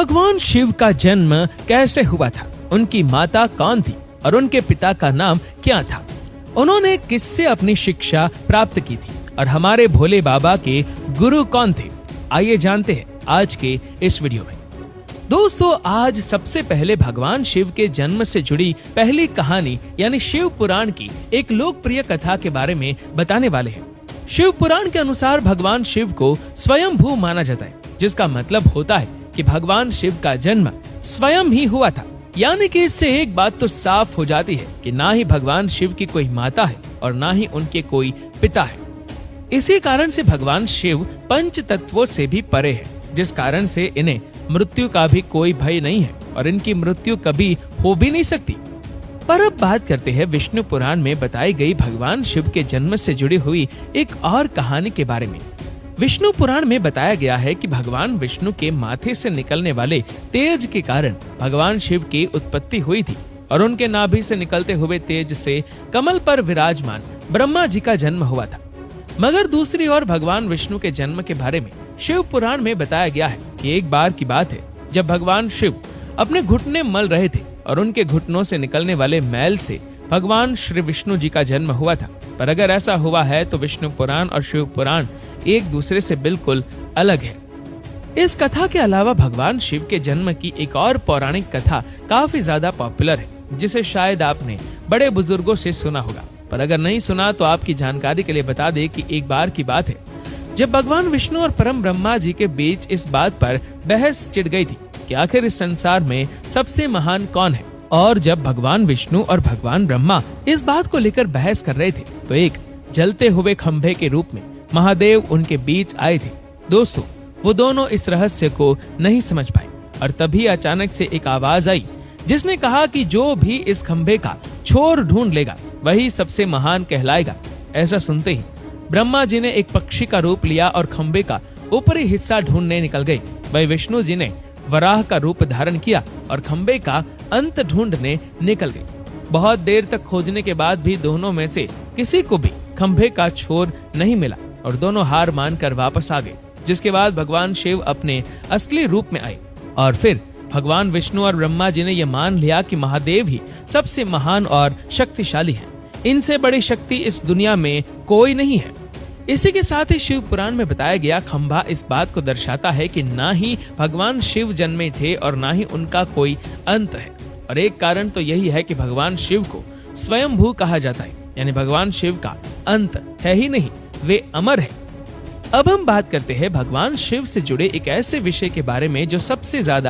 भगवान शिव का जन्म कैसे हुआ था, उनकी माता कौन थी और उनके पिता का नाम क्या था, उन्होंने किससे अपनी शिक्षा प्राप्त की थी और हमारे भोले बाबा के गुरु कौन थे, आइए जानते हैं आज के इस वीडियो में। दोस्तों, आज सबसे पहले भगवान शिव के जन्म से जुड़ी पहली कहानी यानी शिव पुराण की एक लोकप्रिय कथा के बारे में बताने वाले हैं। शिव पुराण के अनुसार भगवान शिव को स्वयंभू माना जाता है, जिसका मतलब होता है कि भगवान शिव का जन्म स्वयं ही हुआ था। यानी कि इससे एक बात तो साफ हो जाती है कि ना ही भगवान शिव की कोई माता है और ना ही उनके कोई पिता है। इसी कारण से भगवान शिव पंच तत्वों से भी परे है, जिस कारण से इन्हें मृत्यु का भी कोई भय नहीं है और इनकी मृत्यु कभी हो भी नहीं सकती। पर अब बात करते हैं विष्णु पुराण में बताई गई भगवान शिव के जन्म से जुड़ी हुई एक और कहानी के बारे में। विष्णु पुराण में बताया गया है कि भगवान विष्णु के माथे से निकलने वाले तेज के कारण भगवान शिव की उत्पत्ति हुई थी और उनके नाभि से निकलते हुए तेज से कमल पर विराजमान ब्रह्मा जी का जन्म हुआ था। मगर दूसरी ओर भगवान विष्णु के जन्म के बारे में शिव पुराण में बताया गया है कि एक बार की बात है जब भगवान शिव अपने घुटने मल रहे थे और उनके घुटनों से निकलने वाले मैल से भगवान श्री विष्णु जी का जन्म हुआ था। पर अगर ऐसा हुआ है तो विष्णु पुराण और शिव पुराण एक दूसरे से बिल्कुल अलग है। इस कथा के अलावा भगवान शिव के जन्म की एक और पौराणिक कथा काफी ज्यादा पॉपुलर है, जिसे शायद आपने बड़े बुजुर्गों से सुना होगा। पर अगर नहीं सुना तो आपकी जानकारी के लिए बता दें कि एक बार की बात है जब भगवान विष्णु और परम ब्रह्मा जी के बीच इस बात पर बहस छिड़ गई थी कि आखिर इस संसार में सबसे महान कौन है। और जब भगवान विष्णु और भगवान ब्रह्मा इस बात को लेकर बहस कर रहे थे तो एक जलते हुए खंभे के रूप में महादेव उनके बीच आए थे। दोस्तों, वो दोनों इस रहस्य को नहीं समझ पाए और तभी अचानक से एक आवाज आई जिसने कहा कि जो भी इस खंभे का छोर ढूंढ लेगा वही सबसे महान कहलाएगा। ऐसा सुनते ही ब्रह्मा जी ने एक पक्षी का रूप लिया और खंभे का ऊपरी हिस्सा ढूंढने निकल गए। वही विष्णु जी ने वराह का रूप धारण किया और खंभे का अंत ढूंढने निकल गए। बहुत देर तक खोजने के बाद भी दोनों में से किसी को भी खंभे का छोर नहीं मिला और दोनों हार मानकर वापस आ गए। जिसके बाद भगवान शिव अपने असली रूप में आए और फिर भगवान विष्णु और ब्रह्मा जी ने यह मान लिया कि महादेव ही सबसे महान और शक्तिशाली हैं। इनसे बड़ी शक्ति इस दुनिया में कोई नहीं है। इसी के साथ ही शिव पुराण में बताया गया खंभा इस बात को दर्शाता है कि ना ही भगवान शिव जन्मे थे और ना ही उनका कोई अंत है। और एक कारण तो यही है कि भगवान शिव को स्वयंभू कहा जाता है, यानी भगवान शिव का अंत है ही नहीं, वे अमर है। अब हम बात करते हैं भगवान शिव से जुड़े एक ऐसे विषय के बारे में जो सबसे ज्यादा